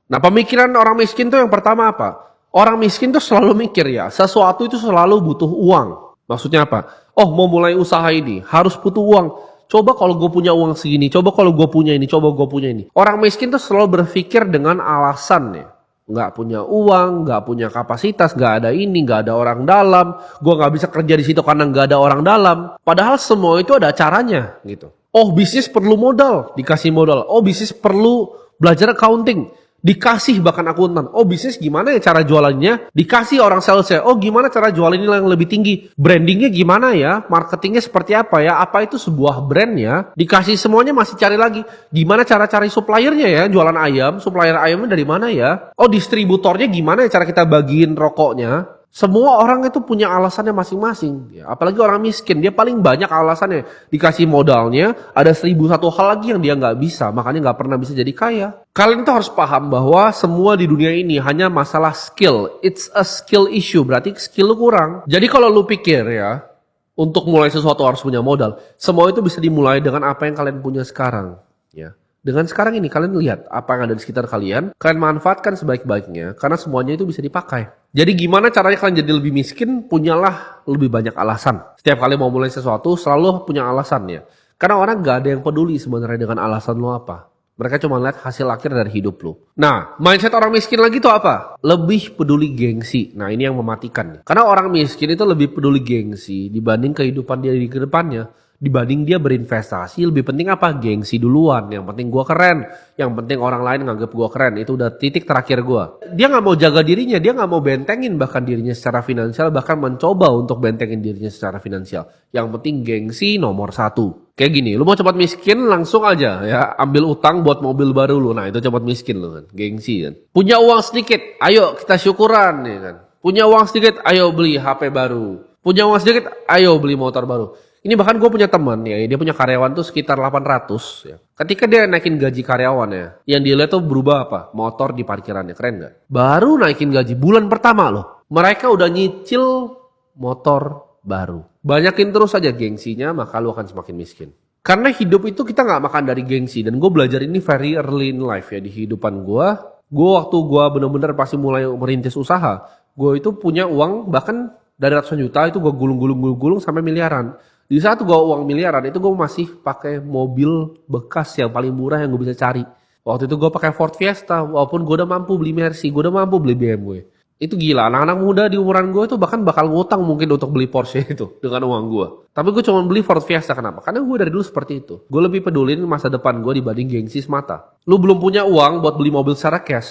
Nah, pemikiran orang miskin tuh yang pertama apa? Orang miskin tuh selalu mikir ya, sesuatu itu selalu butuh uang. Maksudnya apa? Oh, mau mulai usaha ini, harus butuh uang. Coba kalau gue punya uang segini, coba kalau gue punya ini, coba gue punya ini. Orang miskin tuh selalu berpikir dengan alasan ya. Nggak punya uang, nggak punya kapasitas, nggak ada ini, nggak ada orang dalam. Gue nggak bisa kerja di situ karena nggak ada orang dalam. Padahal semua itu ada caranya gitu. Oh, bisnis perlu modal, dikasih modal. Oh, bisnis perlu belajar accounting, dikasih bahkan akuntan. Oh, bisnis gimana ya cara jualannya, dikasih orang salesnya. Oh, gimana cara jual ini yang lebih tinggi, brandingnya gimana ya, marketingnya seperti apa ya, apa itu sebuah brand ya, dikasih semuanya. Masih cari lagi gimana cara cari suppliernya ya, jualan ayam, supplier ayamnya dari mana ya. Oh, distributornya gimana ya cara kita bagiin rokoknya. Semua orang itu punya alasannya masing-masing ya. Apalagi orang miskin, dia paling banyak alasannya. Dikasih modalnya, ada 1001 hal lagi yang dia nggak bisa, makanya nggak pernah bisa jadi kaya. Kalian itu harus paham bahwa semua di dunia ini hanya masalah skill. It's a skill issue, berarti skill lu kurang. Jadi kalau lu pikir ya, untuk mulai sesuatu harus punya modal, semua itu bisa dimulai dengan apa yang kalian punya sekarang ya. Dengan sekarang ini kalian lihat apa yang ada di sekitar kalian manfaatkan sebaik-baiknya karena semuanya itu bisa dipakai. Jadi gimana caranya kalian jadi lebih miskin? Punyalah lebih banyak alasan. Setiap kali mau mulai sesuatu selalu punya alasan ya. Karena orang gak ada yang peduli sebenarnya dengan alasan lo apa. Mereka cuma lihat hasil akhir dari hidup lo. Nah, mindset orang miskin lagi tuh apa? Lebih peduli gengsi. Nah, ini yang mematikan. Karena orang miskin itu lebih peduli gengsi dibanding kehidupan dia di kedepannya. Dibanding dia berinvestasi, lebih penting apa? Gengsi duluan. Yang penting gua keren. Yang penting orang lain nganggap gua keren. Itu udah titik terakhir gua. Dia nggak mau jaga dirinya, dia nggak mau bentengin bahkan dirinya secara finansial, bahkan mencoba untuk bentengin dirinya secara finansial. Yang penting gengsi nomor satu. Kayak gini, lu mau cepat miskin langsung aja ya, ambil utang buat mobil baru lu. Nah, itu cepat miskin lu kan, gengsi kan. Punya uang sedikit, ayo kita syukuran ya kan. Punya uang sedikit, ayo beli HP baru. Punya uang sedikit, ayo beli motor baru. Ini bahkan gue punya teman ya, dia punya karyawan tuh sekitar 800 ya. Ketika dia naikin gaji karyawannya, yang dia lihat tuh berubah apa? Motor di parkirannya, keren gak? Baru naikin gaji bulan pertama loh, mereka udah nyicil motor baru. Banyakin terus aja gengsinya, maka lu akan semakin miskin. Karena hidup itu kita gak makan dari gengsi, dan gue belajar ini very early in life ya, di kehidupan gue. Gue waktu gue bener-bener pasti mulai merintis usaha, gue itu punya uang bahkan dari ratusan juta itu gue gulung-gulung sampai miliaran. Di saat gue uang miliaran itu gue masih pakai mobil bekas yang paling murah yang gue bisa cari. Waktu itu gue pakai Ford Fiesta, walaupun gue udah mampu beli Mercy, gue udah mampu beli BMW. Itu gila, anak-anak muda di umuran gue itu bahkan bakal ngutang mungkin untuk beli Porsche itu dengan uang gue. Tapi gue cuma beli Ford Fiesta, kenapa? Karena gue dari dulu seperti itu. Gue lebih pedulin masa depan gue dibanding gengsi semata. Lu belum punya uang buat beli mobil secara cash,